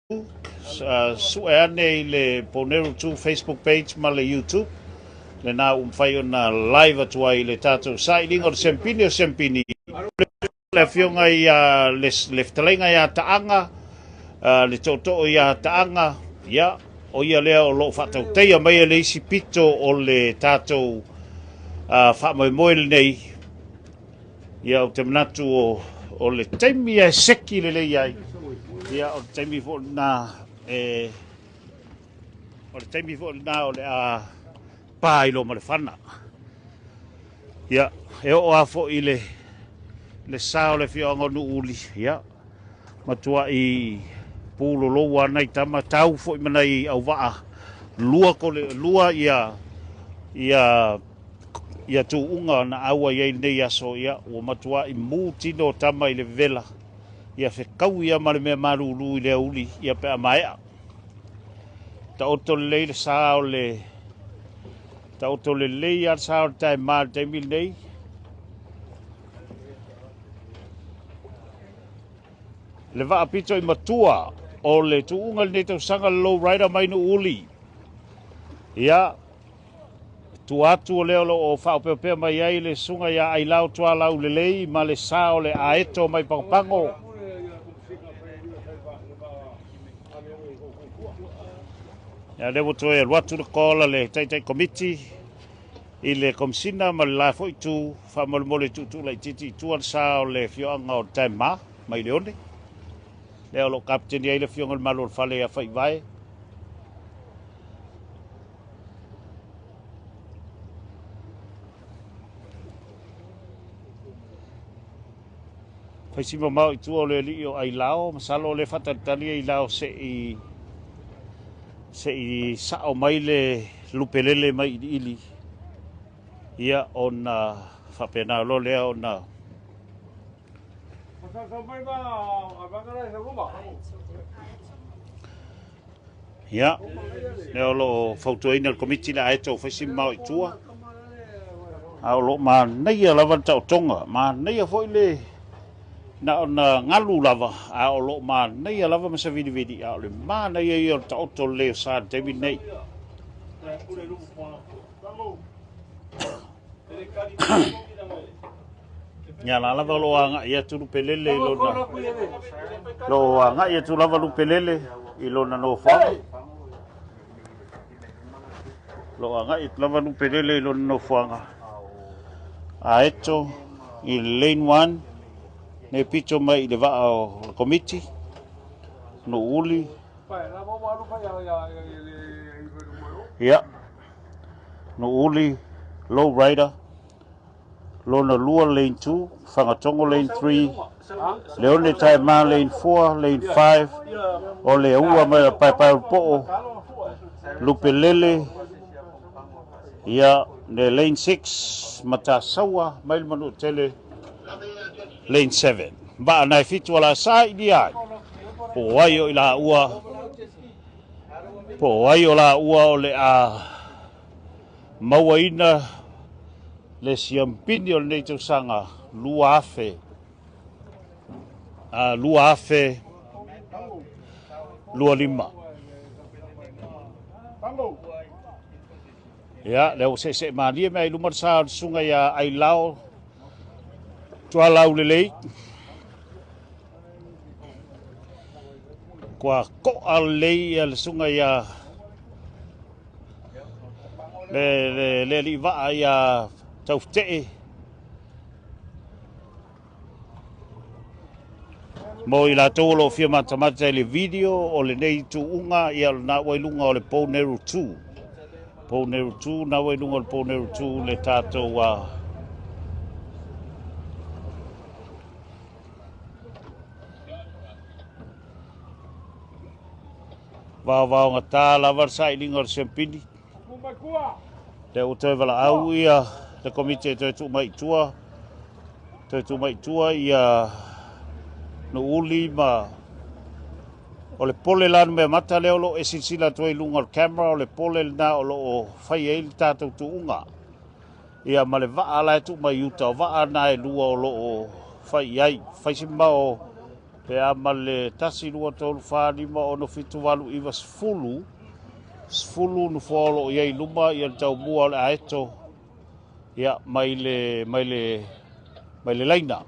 sueane le Pouneru 2 Facebook page ma le YouTube. Le na fai ona live atua i le tatou sailinga o le sempini le fionga ia le ftalenga ia taanga le toto ia taanga ia o ia lea o lo fatau teia mai le isi pito o le tatou fa moi nei ia o te manatu o le taimi e seki le ia ia o taimi fo na o le taimi fo na o le pa ilo ma le fana ia e o afo i le sao le fio ngonu uli ia matua i pulo loa nei tama tau fo i manai au waa lua ko le lua ia tu unga na aua ia nei aso ia o matua i mutino tama i le vela ia fe kau ia male me marulu i le uli ia pe amaea ta oto le sao le ta oto le ia sao tai mal te mil nei le va apito i matua o le tuunga le tau sanga low rider mai no uli ia tu atu o leo o Fautasi mai ai le sunga ia ai lau tua lau le lei ma le sao le Aeto mai pango ia le woto e watu le kola le tai committee i le komsina ma le la foi tu fa mole tu lai titi tu al sao le fioanga o tema mai leone le o lo captain ia le fionga malo fale a fai vai fai sima mau i tu o le li o ai lao masalo le fatatali i lao se i sao mai le lupelele mai ili ia ona fapena lo le ona ia le lo fautuina le committee la Aeto fai mau i tua a lo ma nei lava tau tonga ma nei foi le na ona ngalu lava a lo ma nei lava ma sa vidi a le ma nei ia tau to le sa te nei ya la lava lo anga ia tu pelele lo anga ia tu lava lu pelele i lo na no fa lo anga i lava lu pelele i lo no fa Aeto i lane 1 ne pito mai le va o committee no uli ya no uli low rider lona lua lane 2 whangatongo lane 3 leone tai ma lane 4 lane 5 o le ua mai a Paepaeulupoo lupelele ia le lane 6 mata saua mai manu tele lane 7 ba na fitu ala sai dia po ayo ila ua o le a mawaina le siampini o nei tau sanga lua afe lua lima ya le se mania mai lumar sa sunga ya ai lao tua lau le lei kwa ko al lei al sunga ya le li va ya tau te mo ila tolo fia matamata le video o le nei tu unga ia na wailunga o le Pouneru 2 na wailunga o le Pouneru 2 le tato wa va ngata la varsai lingor sempini te utoe vala au ia le komite te tu mai tua ia no uli ma o le pole lan me mata leo lo esinsila toi lunga o camera o le pole na o lo fai e tatou tuunga ia ma le vaa la tu mai uta vaa na e lua o lo fai ai fai si mau Pe ama le tasi lua tolu whanima ono fitu walu iwa sfulu. Sfulu nu folo iei luma i al tau mua le Aeto. Ia mai le laina.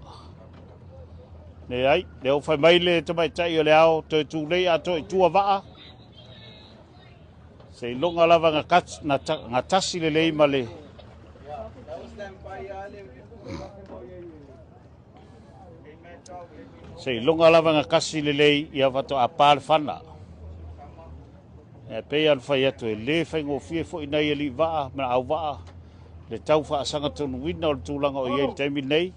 Ne ai, le o fai mai le tamai tai o le ao toi tu lei a toi tua waa. Se longa lava nga tasi le lei ma le. Se longa lava nga kasi le lei ia vato a pāle whana. E pei al fai atu e le fai ngō fie fo inai e li waa, mana au waa. Le tau wha asanga tonu wina o le tūlanga o iei taimi nei.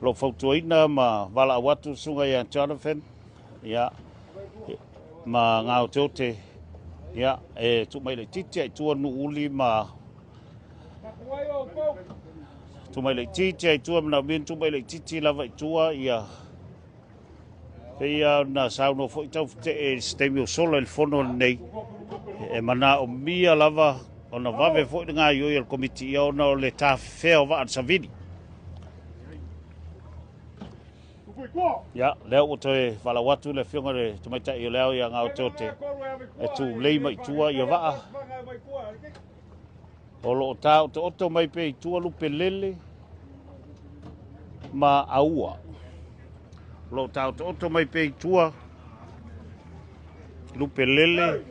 Lo fautuaina ma wala awatu sunga ia Jonathan. Ia. Ma ngāo te ote. Ia. E tu mai le titi ai tua nu uli ma. Tu mai le titi ai tua mana min tu mai le titi lava i tua ia. Pea na sao no fo itau te e stemi o solo il fono nei. E mana o mia lava o na vave fo ngā ioi al komiti ia ona o le ta feo va an savini. Ya, leo o toe wala watu le fionga le tumaita i leo ia ngāo te ote. E tu leima i tua ia waa. O lo o tau te oto mai pe i tua lupe lele ma aua. Lo tau te oto mai pe i tua lupe lele.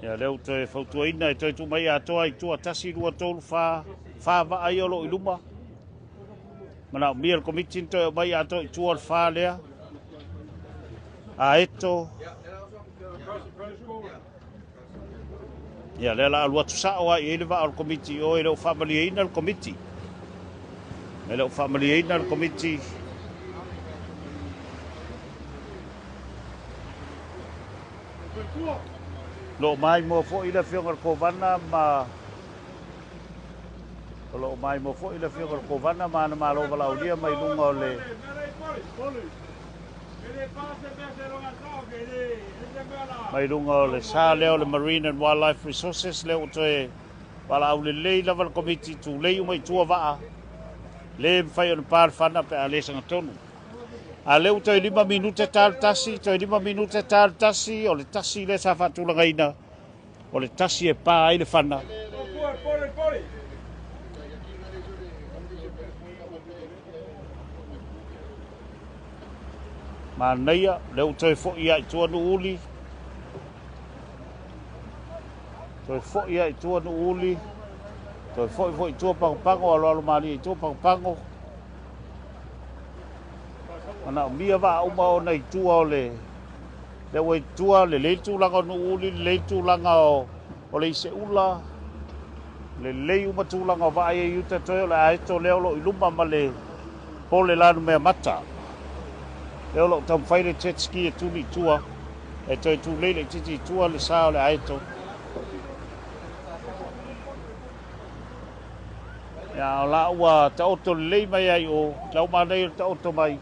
Ya leo te fautuaina e toi tu mai atoa i tua tasi rua tolu wha wa ai olo i luma. Mana o mia komitin toi mai atoa i tua wha lea. Aeto. Ya lea la alua tu sao ai ele va al komiti o ele o family eina al komiti. Ele o family eina al komiti. Lo mai mo fo ila fionga ko vana ma lo mai mo fo ila fionga ko vana ma na malo vala ulia mai lunga le mai lunga le sa leo le Marine and Wildlife Resources leo toe vala ule le level committee tu le mai tua va le fai on par fana pe ale sanga tonu a leo toe 5 minute tal tasi toe 5 minute tal tasi o le tasi le sa fatu la gaina o le tasi e pa ai le fana ma neia leo toe fo ia i tua nu uli toi fo ia i tua nu uli toi fo i tua pango alo mali i tua pango ana mia va uma o nei tua o le wei tua le tu langa nu uli le tu langa o le se ula le uma tu langa va ai uta toi le Aeto leo lo i luma ma le pole lanu mea mata leo lo tam fai le jet ski e tuli tua e toi tu le titi tua le sao le Aeto ya la ua ta oto le mai ai o lau ma nei ta oto mai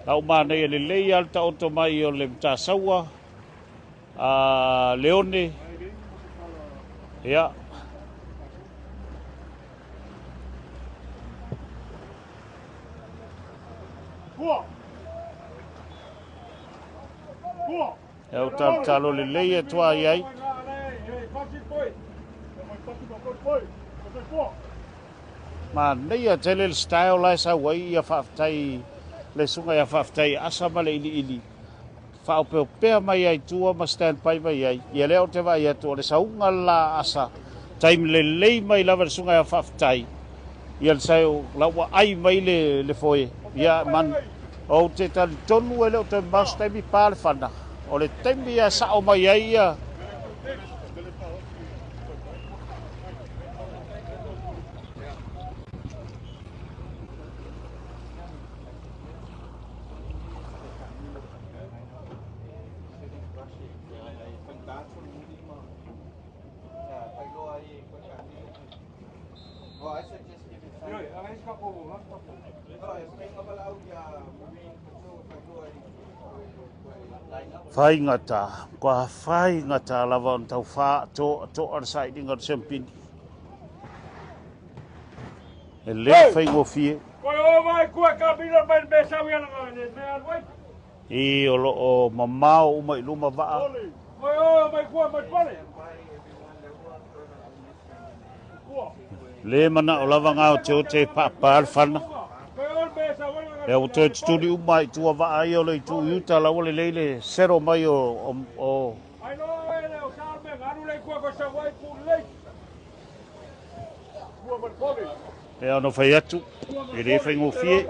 lau ma nei le le al ta oto mai o le ta saua a leone ya eu talo le le e tua ai ma nei a tele le style lai sa wai ia whaftai le sunga ia whaftai asa ma le ili whaopeo pea mai ai tua ma stand pai mai ai ia leo te vai atu le saunga la asa time le lei mai lava le sunga ia whaftai ia le sao lawa ai mai le foe ia man o te tali tonu e leo te mas taimi pāle whana o le taimi ia sao mai ai ia Fai ngata, kwa fai ngata lava on tau fa to ar sai dinga sempin. E le fai ngo fie. Ko o mai ku ka bino ben be sa wi ala ne me al wai. I o lo o mamao uma i luma va. Ko o mai ku mai pale. Le mana o lava ngao te pa fana. E o te studi uma i tua va ai o le tu yuta la o le leile sero mai o ai no ele o sa me garu le ku ko sa wai ku le. Ku mai pale. E ano fai atu, e le fai ngō fie.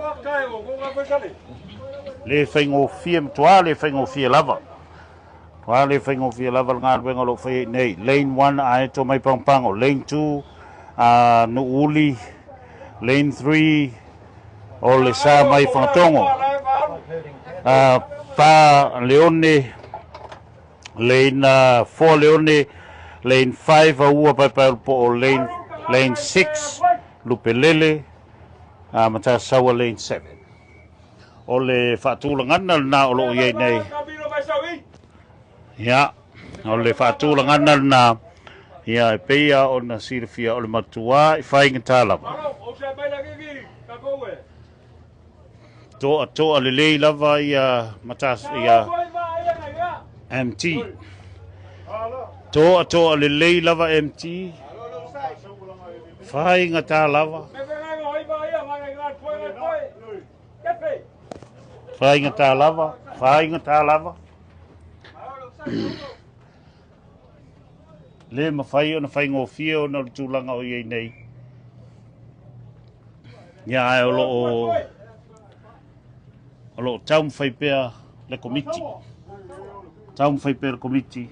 Le fai ngō fie mtua, le fai ngō fie lava. Tua le fai ngō fie lava ngā ruenga lo fai nei. Lane 1 Aeto mai pangpango, Lane 2 Nuuli, Lane 3 o le sa mai whangatongo. Pa Leone, Lane 4 Leone, Lane 5 Ua Paepaeulupoo, Lane 6 Lupelele, mata sawa lane 7. O le whaatulangana na o loo iei nei. Ia, o le whaatulangana na ia e peia o na sirifia o le matua i whainga tālama. Toa le lei lava ia matas ia MT. Toa le lei lava MT. Whainga tālava. Whainga tālava. Le mawhai o na whainga o fie o na tūlanga o iei nei. Ia ai o lo tau mwhai pēr le komiti. Tau mwhai pēr komiti.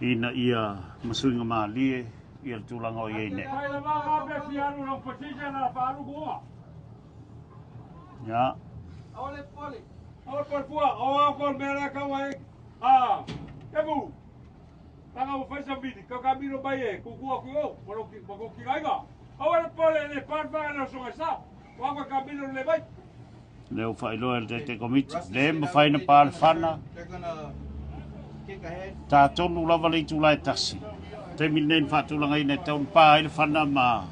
Ina ia masuinga maa lie. Ia tūlanga o iei nei. Ia. Ole pua, o kon mera ka wai. Kebu. Tanga o fai sambini, ka kamino bai e, ku ku o, ko ki gaiga. Ole pole le parva na so sa. Wa ka kamino le bai. Le o fai lo te komiti. Le mo fai na pa fana. Ta tonu lava le tūlai tasi. Te minen whaatulanga i ne taun pā i le whana ma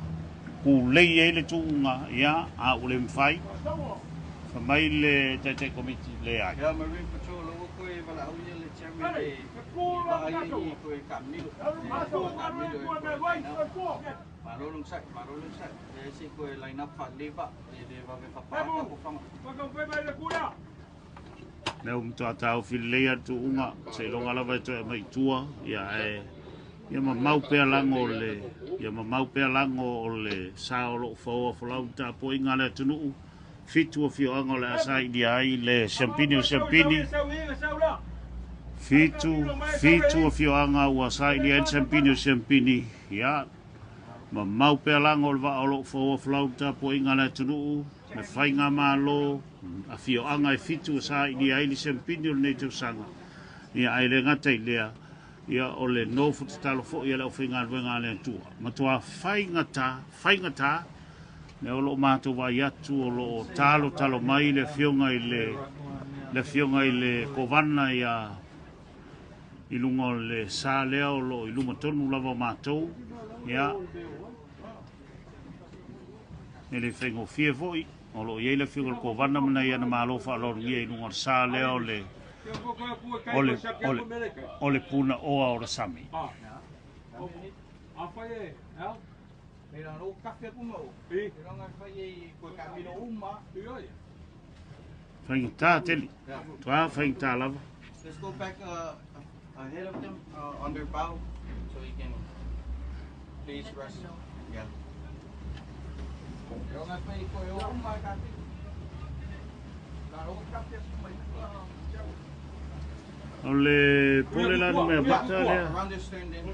ku lei e le tūnga ia a ule mwhai. Whamai le te komiti le ai. Ia Marine Patrol o koe wala au ia le chairman e maai i koe kamilo. Marolong sak. E si koe line up whalewa. E le wame whapaka ko whanga. Leo mtua tau whilea tūnga. Se longa lava e toi mai tua. Ia ma mau pea lango o le sa o lo faua whalau ta po inga le tunuu fitu o fio ango le asai di ai le champini fitu o fio anga o asai di ai champini ia ma mau pea lango le va o lo faua whalau ta po inga le tunuu le whainga malo a fio anga e fitu o asai di ai le champini o nei tau sanga ia ai le ngata i lea ia o le no futalo fo ia le ofinga wenga le tua matua faingata le o lo mato wa yatu o lo talo mai le fionga i le kovana ia ilunga le sa lea o lo ilunga tonu lava matou ia ele fengo fie foi o lo ia le fionga le kovana mana ia na malo fa lo ia ilunga sa lea o le ole puna oa o rasami. Mira no kafe kuma o. Mira nga fai koe kamino uma. Whaingata teli. Tua whaingata lava. Let's go back ahead of them on their bow so you can please rest. Yeah. Mira nga fai koe uma kafe. Laro kafe kuma. Ole pole la no me bata lea. Around the stern then.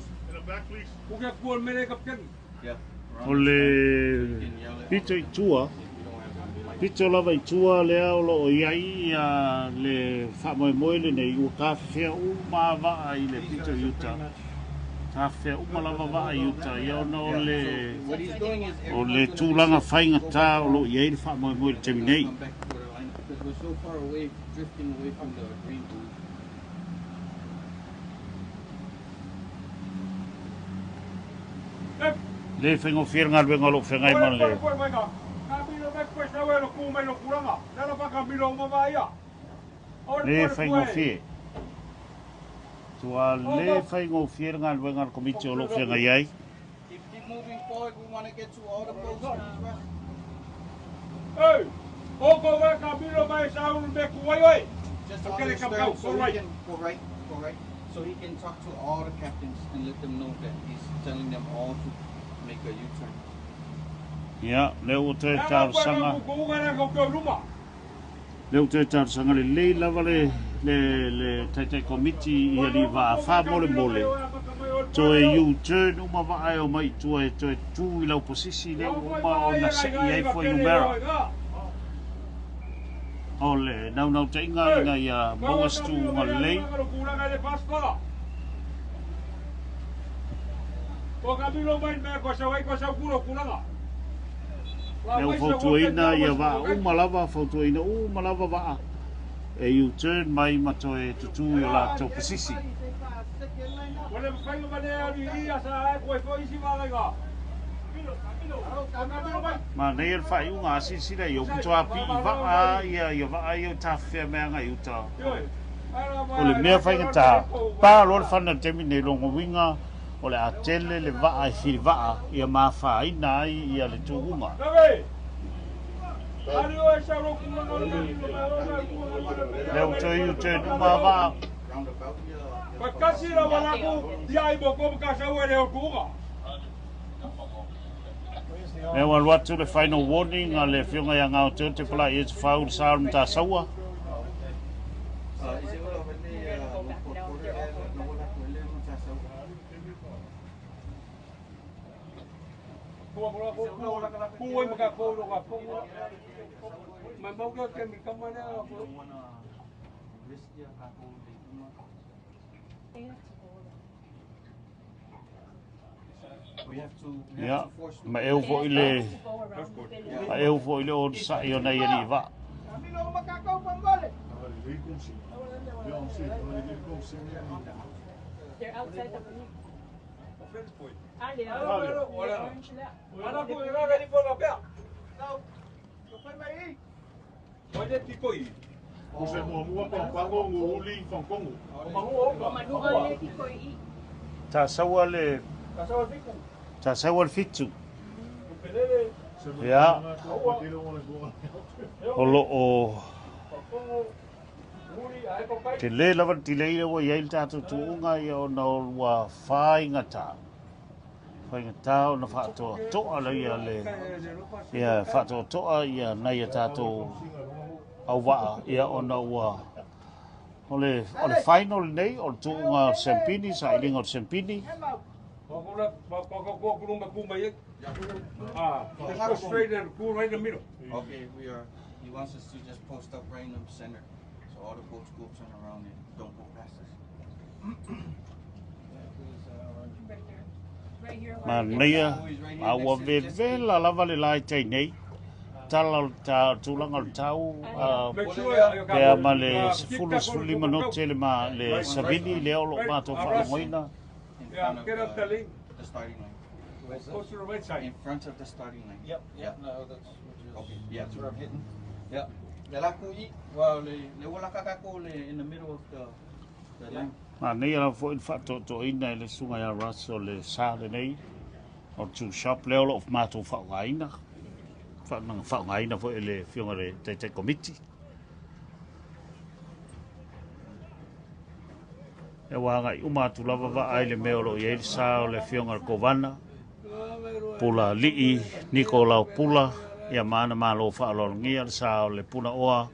Kuke kuol mele kapten. Yeah. Ole pito lava i tua lea o lo iai le whamoe moe le nei ua kawhewhia u mawa i le pito iuta. Tafe umalava va ayuta ia ona What he's doing is o le tūlanga whainga tā o lo iei le wha moe moe le temi nei. come back to the line because we're so far away, drifting away from the green pool. Le whaingo whiranga luenga lo whengai man le. Le whaingo whir. Tua le whaingo whiranga luenga lo komiti o lo whengai iei. Keep moving forward. We want to get to all the boats. Please rest. Hey! Oko wa kabilo mai saun be kuwai. Just Okay, on the come stern out, so go he right. can go right, so he can talk to all the captains and let them know that he's telling them all to make a U-turn. Ia, leo te tausanga. Leo te tausanga le lei lava le taitai komiti ia li wa wha mole mole. Toe U-turn uma wa ai o mai toe tū i lau posisi leo uma o na se i ai fwai numera. Ole, nau te inga ia mongas tu ma lei. Leo fautuaina ia wa umalawa, fautuaina umalawa wa e U-turn mai ma toe tutu i o la tau pasisi. Ma nei er whai unga asisi rei o kutoa pi i waa ia waa i o ta whea mea ngai uta. O le mea whainga tā, pā lor whana temi nei longo winga o le atele le waa i whiri waa ia maa whaina ai ia le tūhunga. Leo toi U-turn uma waa. Pakasira walaku dia ibo kom kasawere o kuga. E wa watu le final warning a le whiunga ia ngau te pala i te whau sa ta saua. Ia, ma eu vo ile o sa i o nei eri va. They're outside the room. Ta saua le fitu. Ia, o lo o te le lava ti le ia wa iei tātou tuunga ia o na wa whainga tā. Whainga tā o na whātoa toa la ia le. Ia whātoa toa ia nei a tātou au waa ia o na wa. O le final nei o tuunga Sempini, sa ilinga o Sempini. Just go straight and cool right in the middle. Okay, he wants us to just post up right in the center. So all the boats go turn around and don't go past us. Right here. Ma nia, awa vevela lava le lai tei nei. Tala tūlanga o tau, pēa ma le sefulu manote le ma le savini le olo mātou whaongoina. Yeah, get up the link. The starting line. Go to the right side. In front of the starting line. Yep. Yeah. No, that's Okay. Yeah. that's what I'm hitting. Yeah. Le laku I, well, le wala kakako in the middle of the line. Ma nei ala fo in whātoto ina le sunga ya raso le sāre nei. O tu shop le olo of mātou whaongaina. Whaongaina fo le whiunga le te komiti. E wanga I umatu lava wa ai le meolo I eil sao le whiunga kovana. Pula lii, Nikolau pula. Ia mana malo whaalongia le sao le puna oa.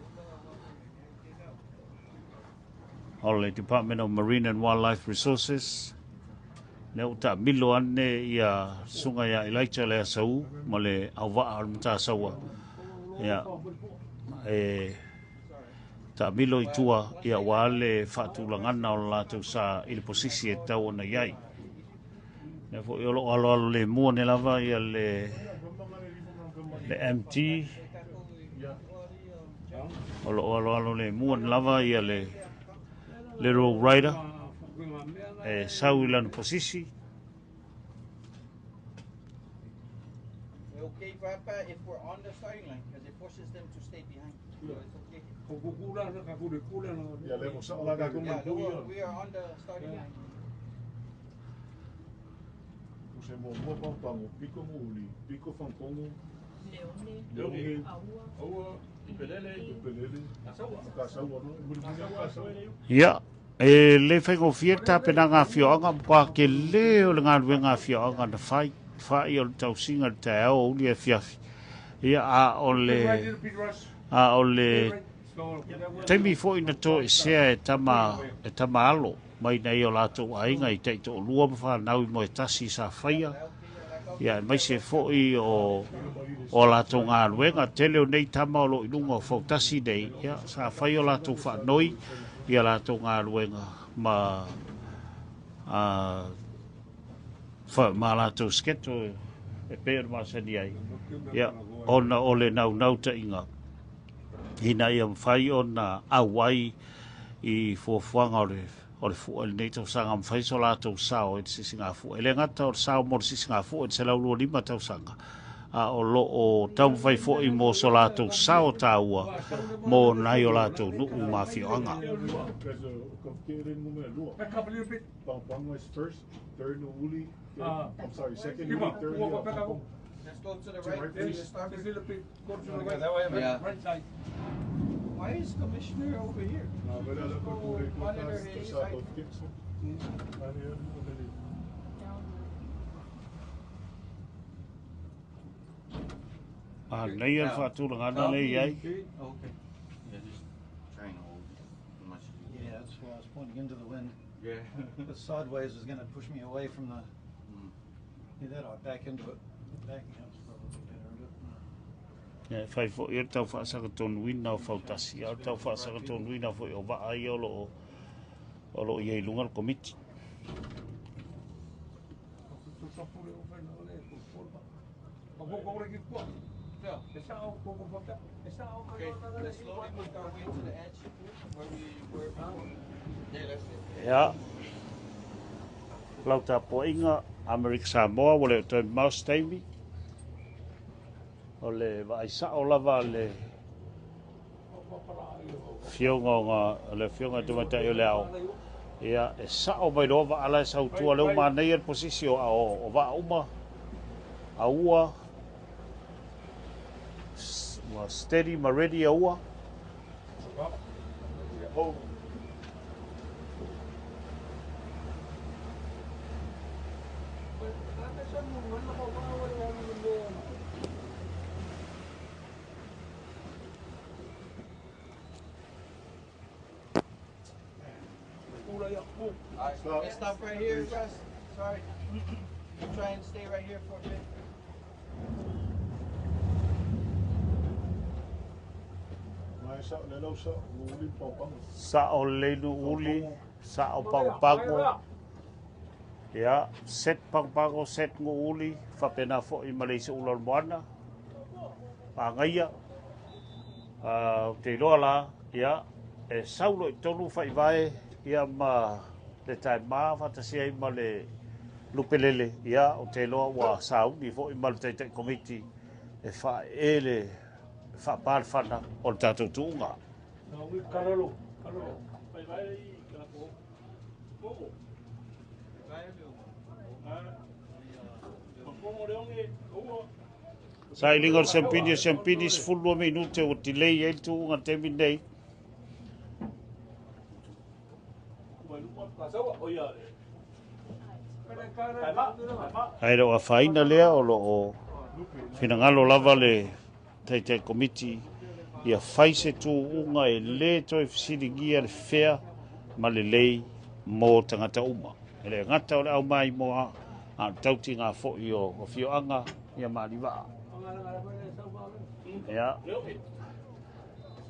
O le Department of Marine and Wildlife Resources. Le uta milo ane ia sunga ia ilaita le asau. Ma le awaa al mta asaua. Ia ta milo I tua ia wale whaatulangana o lato sa ili posisi e tau na iai. Ne fo yo lo alo le mua ne lava ia le MT. O lo alo le mua ne lava ia le Little Rider. Sau ilan posisi. Okay, Papa, if we're on the starting line, because it forces them to stay behind. So it's okay. Yeah, We are on the starting line. Se mo pampango, pico muli, pico fancongo, leone, aua, ipelele, kasaua no, Ya, le fengo fieta penanga fioanga pa ke le o nga wenga fioanga na fai o tau singa te o uli e fiafi. Ya a ole temi fo ina to e sea e tama alo mai nei o lato ainga i te to lua fa nau mo tasi sa faia. Ya mai se fo i o lato ngā ruenga tele o nei tama o lo inunga o Fautasi nei. Ya sa fai o lato fa noi ia lato ngā ruenga ma lato sketo e pēr masani ai. Ya ona ole nau ta inga. Hina ia mwhai o na awai i fuafuanga o le fua le neitau sanga mwhai so lātou sao e sisi ngā fua. Ele ngata o sao mo sisi ngā fua e se lau lua lima tau sanga. O lo o tau mwhai fua i mo so lātou sao tāua mo nai o lātou nuu mawhioanga. Pampango is first, third no uli. I'm sorry, second uli, third uli. Let's go to the right. please. Go to the right. Yeah. Right side. Why is Commissioner over here? Monitor his side. Nei e whātūranga nei ai. Okay. Yeah, just trying to hold as much as you can. Yeah, that's why I was pointing into the wind. Yeah. Because sideways is going to push me away from the. Either that or back into it. Backing up's probably better. Whai fo i tau whaasaka tonu wina o Fautasi. Au tau whaasaka tonu wina fo i o waa ai o lo i ei lunga komiti. Okay, let's slowly make our way to the edge where we were before. Yeah, that's it. Ia. Lau tā poinga Amerika Samoa wale o toi mouse taimi. O le vaisa o lava le fionga tumatai o le ao. Ia e sao mai rova ala e sautua leo manei er posisio o va uma a ua ma steady ma ready a ua. Alright, stop right here, Russ. Sorry. Try and stay right here for a bit. Sa o lenu uli, sa o pangpango. Ia, set pangpango, set ngu uli, whapena fo i Malaysia ular moana. Pangaia. Te loa la, ia, e saulo i tonu whaivae, ia ma le tai maa Fautasi ai ma le lupelele, ia, o te loa wa sauni fo i Malaysia komiti e wha e le whapar whana o le tātou Tuuga. Sa ilinga o Sempini sefulu minute o delay e Tuuga temi nei. Ai rau a whaina lea o lo o finangalo lava le Taitei komiti ia whaise Tuuga e le toi fisiringia le whea ma le lei mō tangata uma. E le ngata o le au mai mo a tauti ngā fo'i o whioanga ia maariwaa. Ia.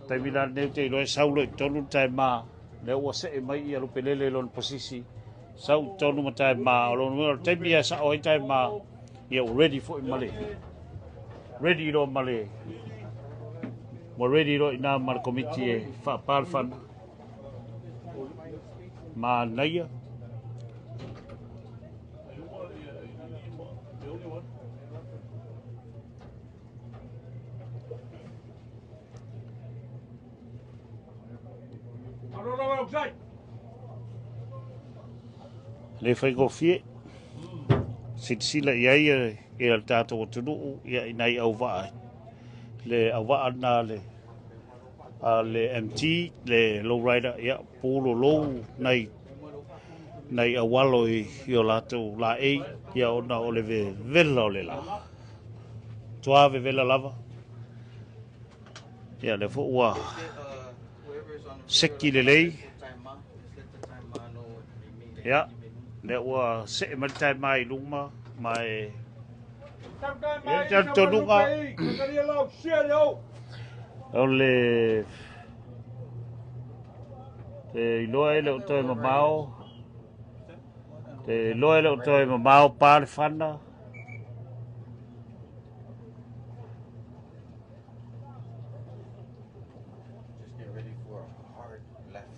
Taimina neu te iloe saulo i tonu tai mā le ua se e mai ia lupelele lon posisi sau tonu matai ma o lo te bia sa o tai ma ia ready for male ready ro male mo ready ro ina mar committee fa par fan ma naia le fai go fie sila ia e al tato tunu ia inai au va le au va na le MT le low rider ia polo low nei awalo i o lato la e ia ona o le vela o le la tuave vela lava ia le fo ua seki le lei ia le ua se mai mai luma mai e tonunga o le te iloa ele o toi mamao te iloa ele o toi mamao pāle whana Just get ready for a hard left.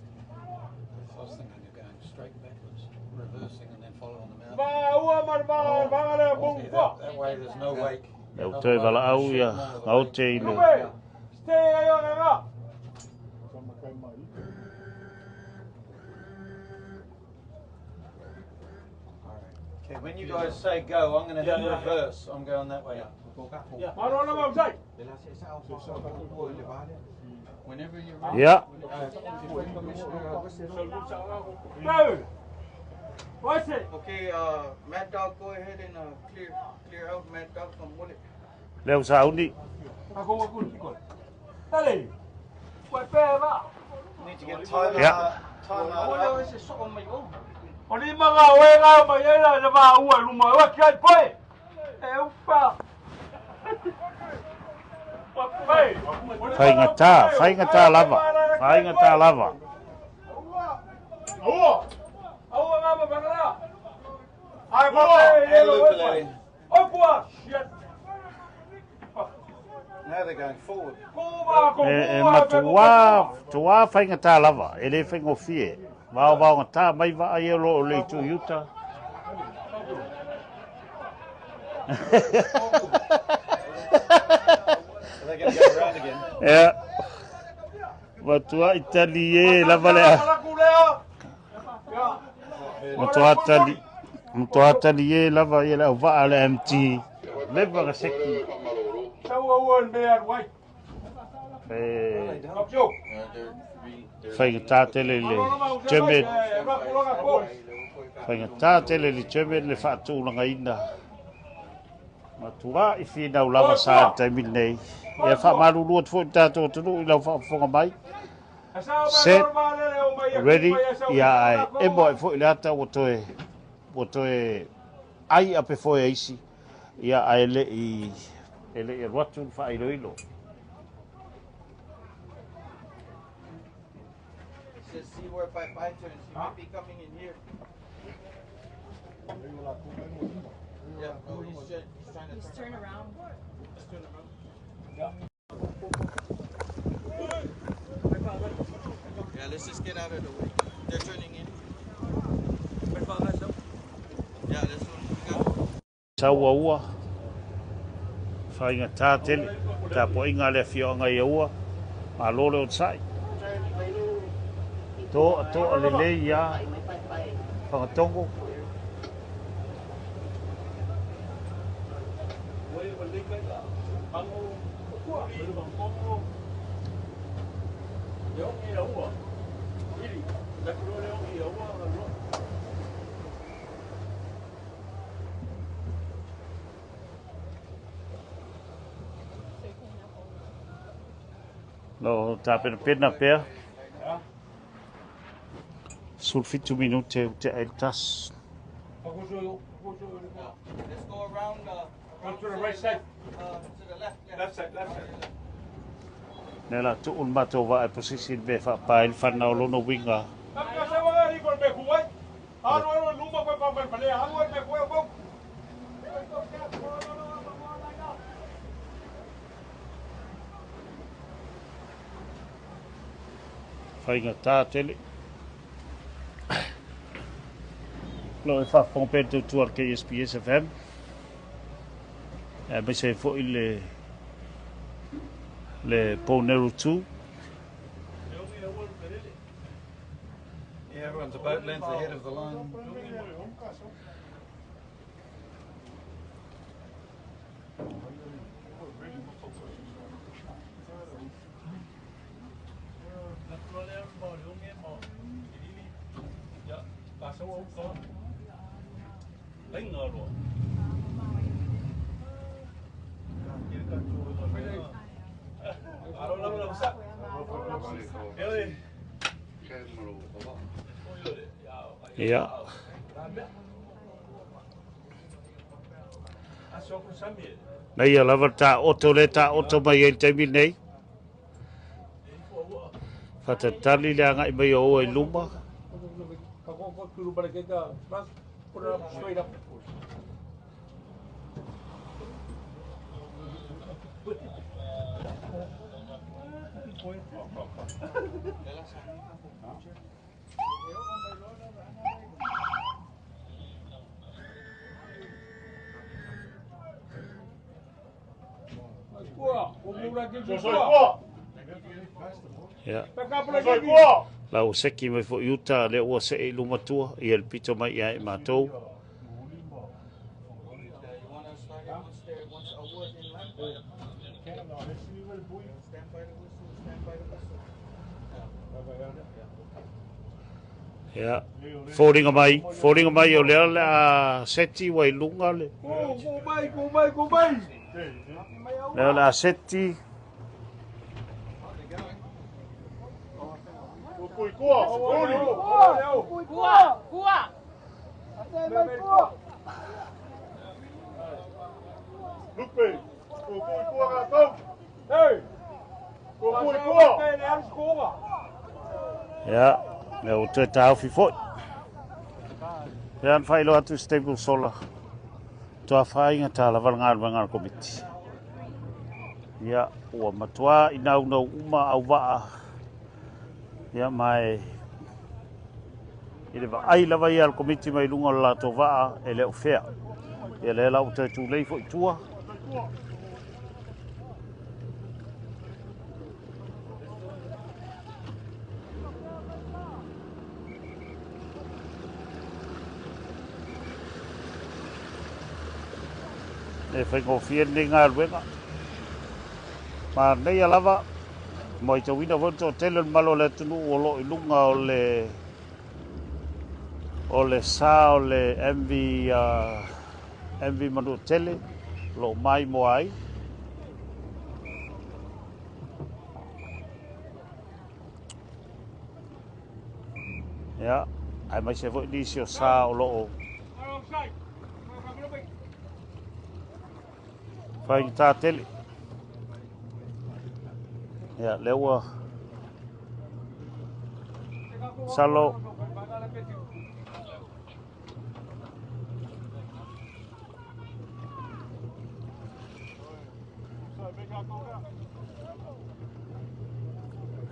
The first thing, you're going straight backwards, reversing and then follow on the mountain. See, that way there's no wake. le o toi wala au ia au te ilo Okay, when you guys say go, I'm going to reverse. I'm going that way. Whenever you're ready. ia Okay, Mad Dog, go ahead and clear out Mad Dog from Mullet. le o sa uni Need to get timer. Yeah. Oni mga wela mayela na ba uwa luma wa kiai pai. E upa. fai ngata lava Aua. Aua ngapa bangala. Ai ba And loop. Opua. Shit. Now they're going forward. e ma tua fai ngata lava ele fai ngofie Vao ngata mai va ai lo le tu yuta. They're going to go around again. Yeah. Matua Italie la valea. Matua Italie la valea la va ala MT. Leva ga seki. Fai ta tele le cheme. Fai ta tele le cheme le fa tu la ngaina. Matua I fina u lava sa taimi nei. E fa malulu at fo tato tunu I la fa fonga mai. Set ready ya e boy fo ile ata wotoe ai ape fo isi ya ele I watu fa ilo. See where Pai turns. He might be coming in here. Yeah, no, he's trying to turn around. Let's turn around. Yeah, let's just get out of the way. They're turning in. Yeah, this one. Saua ua. Whainga tā tele. Tā po inga le fionga I ua. A lole o tsai. To lele ia. Whangatongo. No, tā pena pea. Sulfitu minute te aitas. Let's go around. To the right side. To the left. Yeah. Left side. Nela tu un mato va a position be fa pa il fanna lono winga. Whainga tā tele. Lo e whawhongpetu tuar KSPS FM. Me se fo i le Pouneru 2. Yeah, everyone's a boat length ahead of the line. Yeah. Nei lava ta oto le ta oto mai e taimi nei. Fatatali le anga i mai o e luma. Yeah. Lau seki mai fo yuta le ua se e luma tua i el pito mai ia e mātou. Yeah. Fōringa mai o lea le a seti wai lunga le. Lea le a seti. Ja, nou te tau fi foi. Yan fai lo atu stable sola. Toa fai nga tala vangar komiti. Ya, ua matua inau no uma au waa. Ya mai ile va ai lava ia al komiti mai lunga la to waa e le ofea. Ya le la uta tu lei foi tua. E fai ngofia ni ngā ruenga. Ma nei alava, mo i te wina vonto tele malo le tunu o lo i lunga o le sa o le MV manu tele, lo mai mo ai. Ya, ai mai se voi nisi o sa o lo o. Fai tā tele. Ya, lewa. Salo.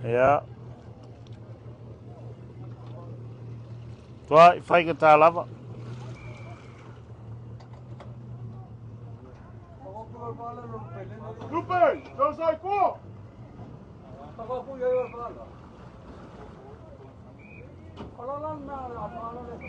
Ya. Tua, fai ka tā lava. Lupe, Tausala ko. Taka po yayo pala. Alalan na alalan.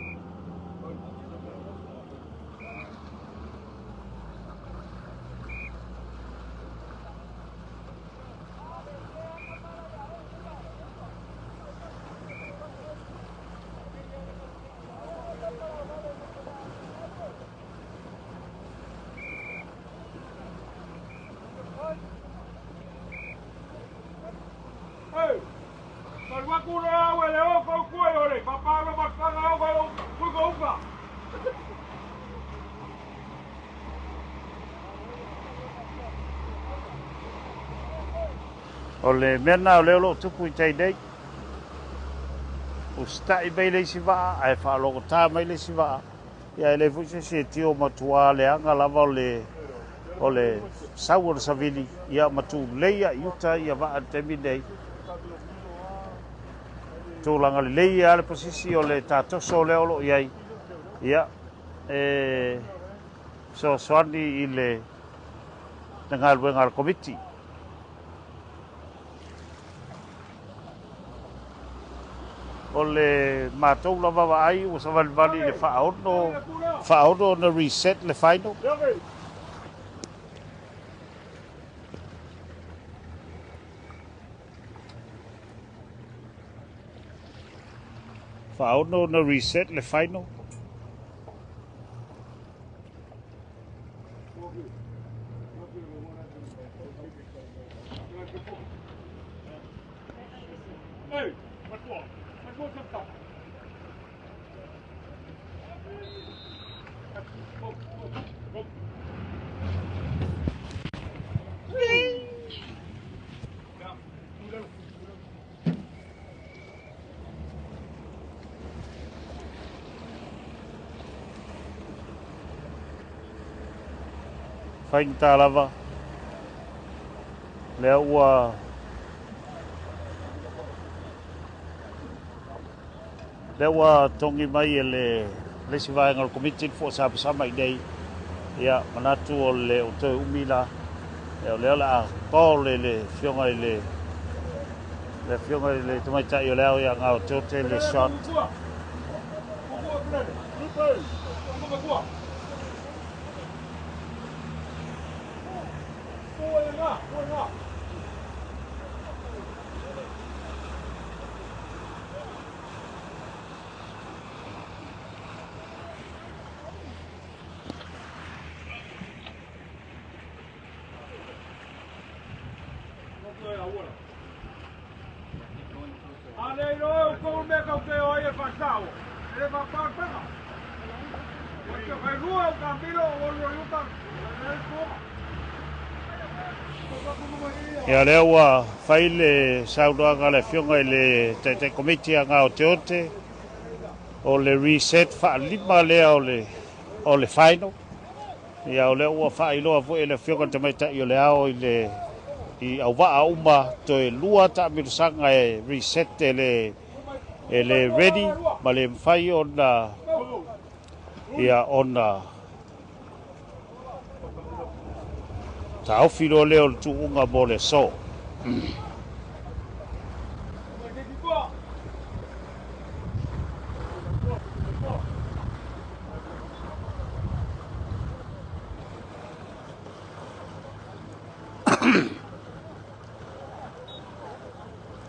O le mena o leo lo tupu I tei nei. O stai mai le si waa, ai wha aloko tā mai le si waa. ia ele fu se tio matua le anga lava o le saur savili ia matu leia yuta ia va temi dei tu langa le leia le posisi o le tato so le olo ia ia so swani ile ngal wengal komiti o le matou lava vaai ua savalivali le fa'aono na reset le final fa'aono na reset le final Fainta lava lea ua tongi mai e le sivaenga o komiti fo sama i nei ia manatu o le o te umila e o lea la ko le fionga i le fionga i le tamaitai o lea ia ngā o te le shot ia lea ua fai le saunoaga le fionga i le te komiti a ngā o te o le reset fa'alima lea o le final ia o lea ua fa'ailoa fo'i e le fionga tamaitai o le ao i auva'a uma toe lua ta'amilosaga e reset e le ready ma le mafai ona ia ona taofi lo leo le tu'uga mo le so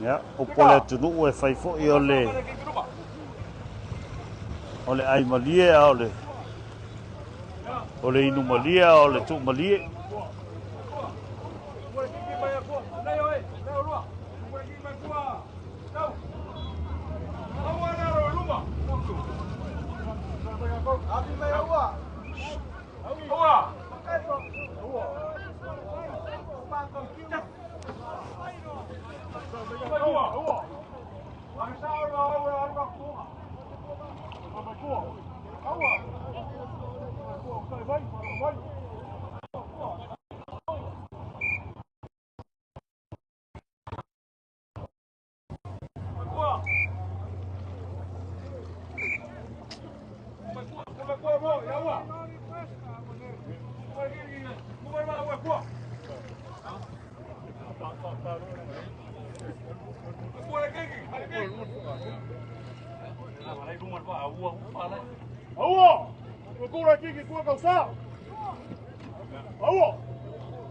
ia upo le atunu'u e fai fo'i o le aimalie a o le inumalia o le tu'umalie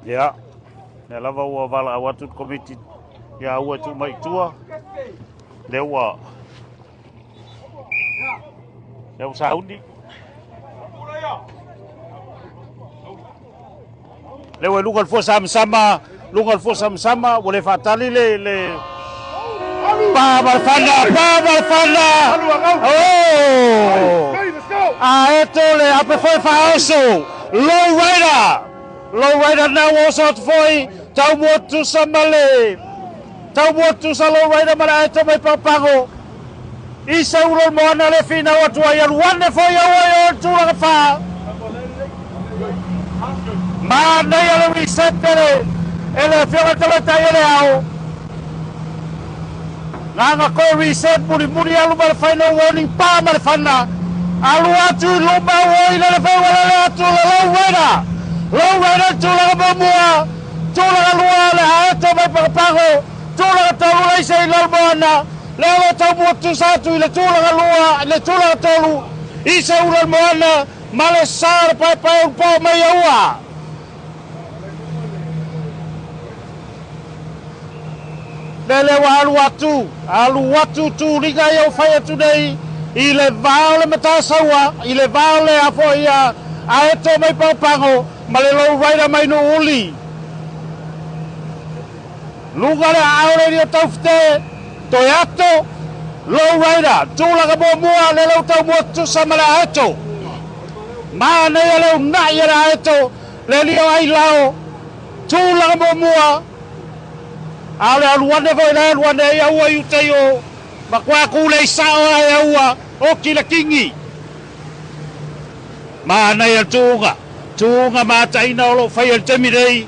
ia ne lava ua vala'au atu komiti ia ua tu'umaitua le ua sauni le ua luga le fua samasama ua le fa'atali le pamalfana Aeto le ape foi fa'aoso low rider now also foi tau motu sa low rider mara Aeto mai papago Isa ulol mo na le fina watu ai aluane fo ia o tula fa. Ma na ia le resetere ele fiora tala tai ele au. Nga ko reset muri alu bar final warning pa mar fana. Alu atu lomba woi le fa wala atu lo wera. Lo wera tula ba mua. Tula lua le Aeto mai papago. Tula tolu le sei lomba Leo tau muatu satu i le tūlanga lua, le tūlanga tolu, i se ura moana, ma le sāra Paepaeulupoo mai aua. Le lewa alu atu tūringa i au whai atu nei, i le vāo le matasaua, i le vāo le afo i a Aeto mai paupango, ma le low rider mai no uli. Luga le aore rio tau fte, Toyato, low rider, tūlanga mua le lau tau mua tusa ma le Aeto. Maa nei leo nai le Aeto, le lio ai lao, tūlanga mua. Ale aluane foi le aluane e aua i utei o, ma kua kule i sao e aua, o ki la kingi. Maa nei tūnga maa taina olo fai el temirei.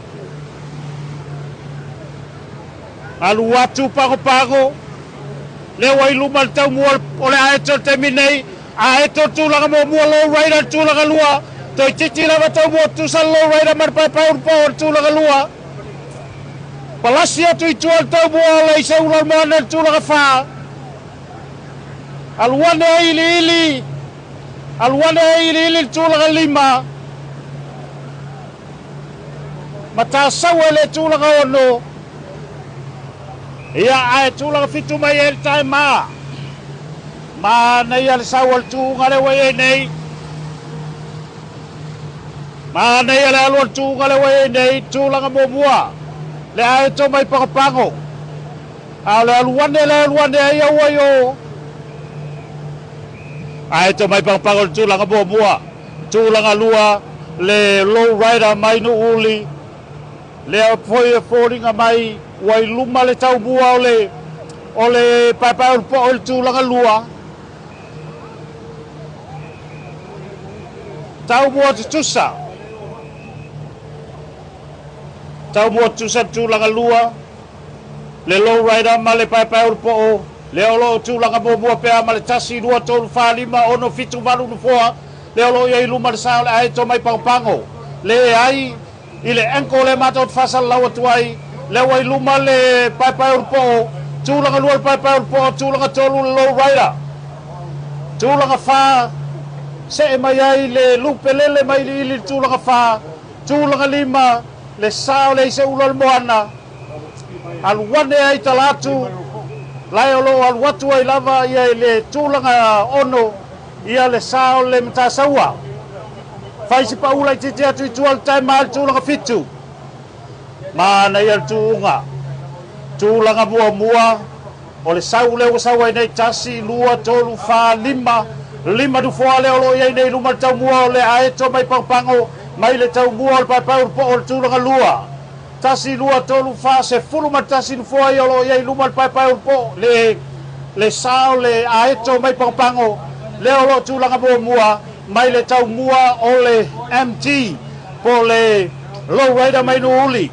Alu atu pago, le wai luma le tau mua o le Aeto teminei, Aeto tūlanga mua low rider tūlanga lua, toi titi lava tau mua tusa low rider mar Paepaeulupoo tūlanga lua. Palasi atu i tua tau mua le isa ura moana tūlanga wha. Aluane ili tūlanga lima. Matasau le tūlanga ono. Ia ai tūlanga fitu mai el tai maa. Maa nei ale sau al tūnga le wai nei. Maa nei ale alu al tūnga le wai nei tūlanga mua. Le Aeto mai papago. Ale aluane ai au ai o. Aeto mai papago le tūlanga mua. Tūlanga lua le low rider mai no uli. Le foi e foringa mai. Wai luma le tau mua o le Paepaeulupoo o le tūlanga lua. Tau mua tusa. Tau mua tusa tūlanga lua. Le low rider ma le Paepaeulupoo. Le olo tūlanga mua pea ma le tasi 2.5 ono fitu valu nufoa. Le olo iai luma le sao le Aeto mai paupango. Le ai i le enko le matot fasal lawa tuai. Le wai luma le Paepaeulupoo, tūlanga lua le Paepaeulupoo, tūlanga tolu le low rider. Tūlanga wha, se e mai ai le lupelele mai li ili tūlanga wha, tūlanga lima, le sao le ise ula le moana. Aluane ai talatu, lai olo aluatu ai lava ia le tūlanga ono, ia le sao le matasaua. Faisi pa ula i titi atu i tua le taima al tūlanga fitu. Mana ia tūlanga mua o le sau leo sau ai nei tasi 2.5 du foa leo lo iai nei luma le tau mua o le Aeto mai paupango mai le tau mua o le Paepaeulupoo o le tūlanga lua tasi 2.5 se fulu ma tasi du foa i o lo iai luma le Paepaeulupoo le sao le Aeto mai paupango leo lo tūlanga mua mai le tau mua o le MT po le low rider mai no uli.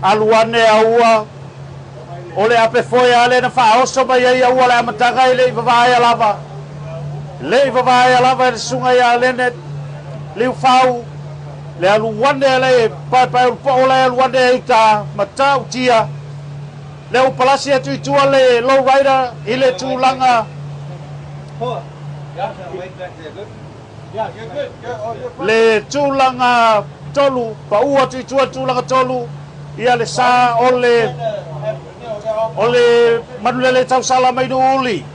Aluane aua o le ape foi ale na whaoso mai ai aua le amataga i le i vavai lava le sunga i alene liu whau le aluane le Paepaeulupoo le aluane i ta matau tia le upalasi atu i tua le low rider i le tūlanga le tūlanga tolu pa ua atu i tua tūlanga tolu ia le sa o le Manulele Tausala mai no uli.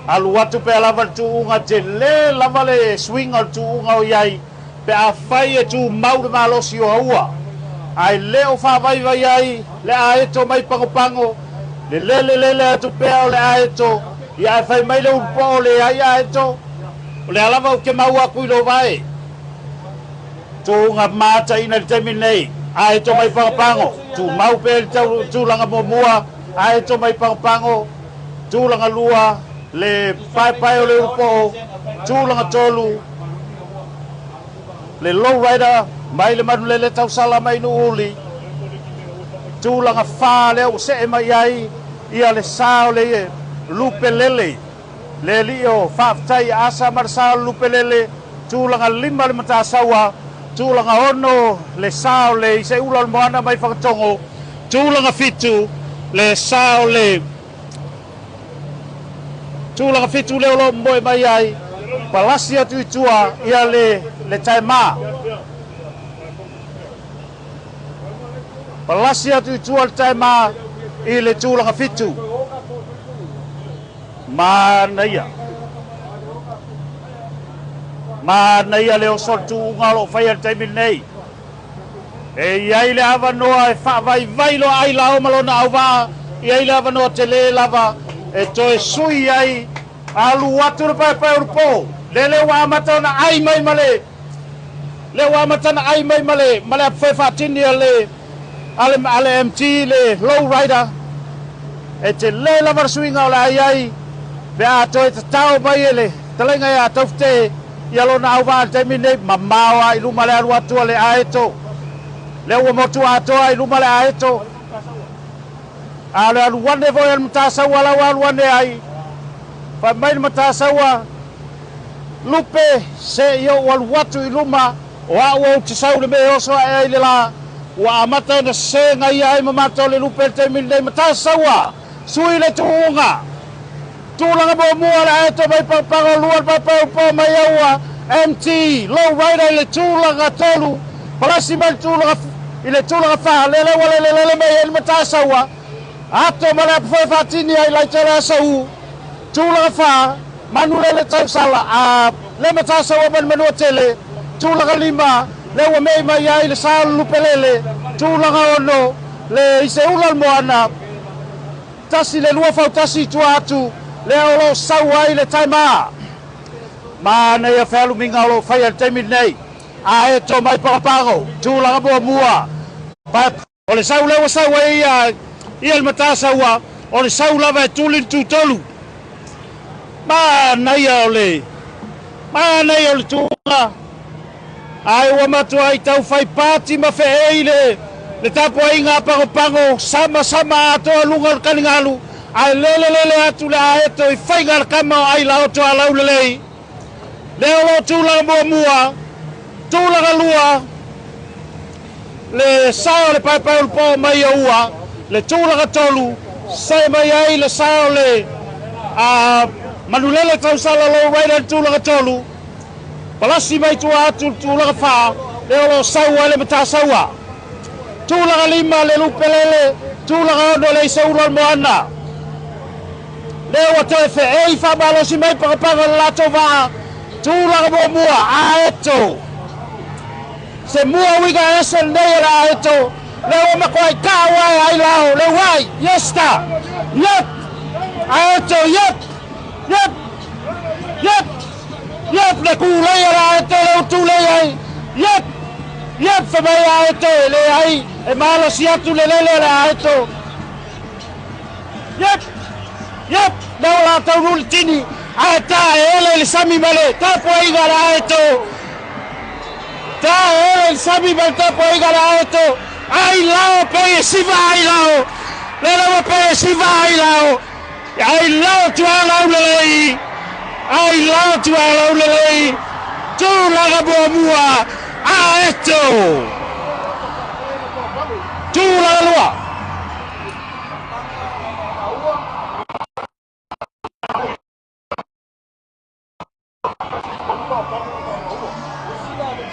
Alu atu pe lava tuunga te le lava le swing al tuunga o iai pe a fai e tu mau de malosi o aua. Ai leo fa vai vai ai le Aeto mai pango le atu pe o le Aeto ia fai mai le un po le ai Aeto le alava o ke mau aku i lo vai. Tuunga mata ina le teminei. Aeto mai pango tu mau pe tūlanga mua Aeto mai pango tūlanga lua, le Paepaeulupoo, tūlanga tolu, le lowrider, mai le Manulele Tausala mai nuuli, tūlanga whā leo se e mai ai, ia le sao le lupelele, le lio whaafitai asa marasao lupelele, tūlanga 5 le matasawa, tūlanga ono le sao le se ula moana mai whakatongo, tūlanga 7 le sao le tūlanga 7 le olo moe mai ai, palasi atu itua ia le taima. Palasi atu itua le taima i le tūlanga 7. Manaia le o sortu ngalo fai al taimi nei. E iai le awa noa e whaavai lo ai lao malona au waa, iai le awa noa te le lava, e to e sui ai alu watu le Paepaeulupoo. Le wa amatana ai mai male. Le wa amatana ai mai male. Male a whewhatini ale MT le lowrider. E te le lava sui ngao le ai. Be a to e te tau mai ele. Talenga ia taufte ia lona au waa taimi nei. Mamawa i luma le alu atua le Aeto. Le ua motu atoa i luma le Aeto. A le alu wane voi al matasaua lau alu wane ai. Fa mai le matasaua. Lupe se yo wal watu i luma. O a ua uti sau le me oso e ai le la. Ua amata na se ngai ai mamato le lupe te mil nei matasaua. Sui le tuunga. Tūlanga bo mua le Aeto mai papago lua le Paepaeulupoo mai aua. MT, low rider le tūlanga tolu. Palasi mai tūlanga i le tūlanga wha. Le mai e matasaua. Ato ma le whaiwhatini ai lai tere asau. Tūlanga wha. Manulele Tausala. Le matasaua man manua tele. Tūlanga 5. Le ua mei mai ai le sao lupelele. Tūlanga ono. Le ise ula moana. Tasi le lua Fautasi tua atu. Le olo sau ai le taima. Mana ia whalu minga olo whai al taimi nei. Aeto mai papago. Tūlanga boa mua. O le sau lewa sau ai ia le matasaua. O le sau lava e tulin tūtolu. Mana ia o le tūnga. Ai ua matua ai tau whai pāti ma whee le tapo ai ngā pango sama atoa lunga kaningalu. Ai lele atu le Aeto i whai ngā kama ai lao toa lau lelei. Le olo tūlanga mua, tūlanga lua, le sao le Paepaeulupoo mai aua, le tūlanga tolu, sai mai ai le sao le Manulele Tausala lo raida tūlanga tolu, palasi mai tua atu tūlanga wha, le olo saua le matasaua. Tūlanga 5 le lupelele, tūlanga ono le isaura moana. Le ua toe whee wha malosi mai pakapaga le lato waa, tūlanga mo mua, Aeto. Se mua wiga ese nei la Aeto. Le ua makwai kawai ai lao, le wai, yesta, yep, Aeto, yep, le kulei la Aeto, le utulei ai, yep, whamai Aeto, le ai, e malosi atu le lele la Aeto. Yep, le ua tau ruli tini, Aeta ele le sami male, tapo aiga la Aeto. Ta ele le sami male, tapo aiga la Aeto. Ai lao pe siva ai lao. Le lao pe siva ai lao. Ai lao tu lao lelei. Ai lao tu lao lelei. Tu la bo mua. Aeto. Tu la lua.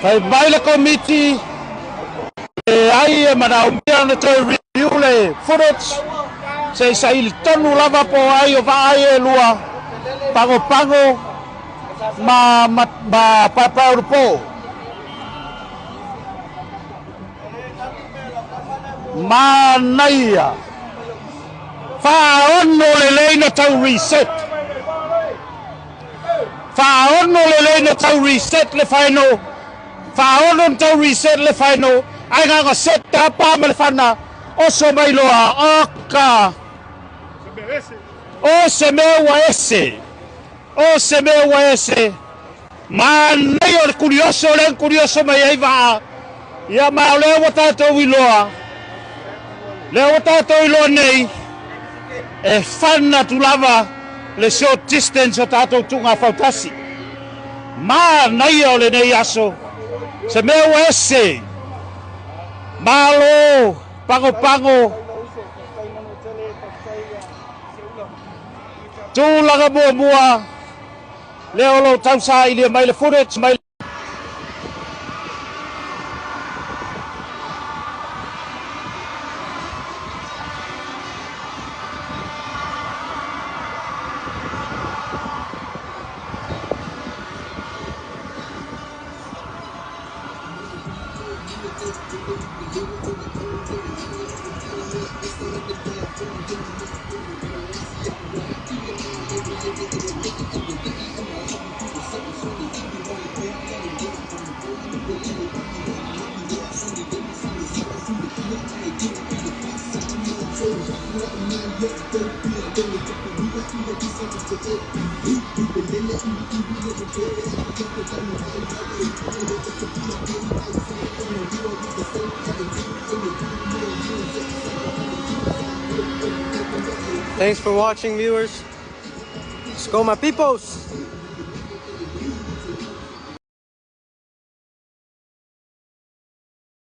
Fai mai le komiti ai e mana umia na toi review le footage se sa il tonu lava po ai o va ai e lua pango ma Paepaeulupoo ma naia fa ono le leina tau reset le final. Faonon tau reset le final. Ai nga set tapa me le fana. Oso mai loa. Oka. o se mea ese. O se mea ese. Ma nei o le curioso mai ai va. Ia ma le o tatou iloa. Le o tatou iloa nei. E whana tu lava le short distance o tatou tunga Fautasi. Ma nei o le nei aso. Se mea ese. Malo, pango. Tūlanga mua. Leo lo Tausala ili mai le footage mai. Thanks for watching, viewers. Let's go, my peoples!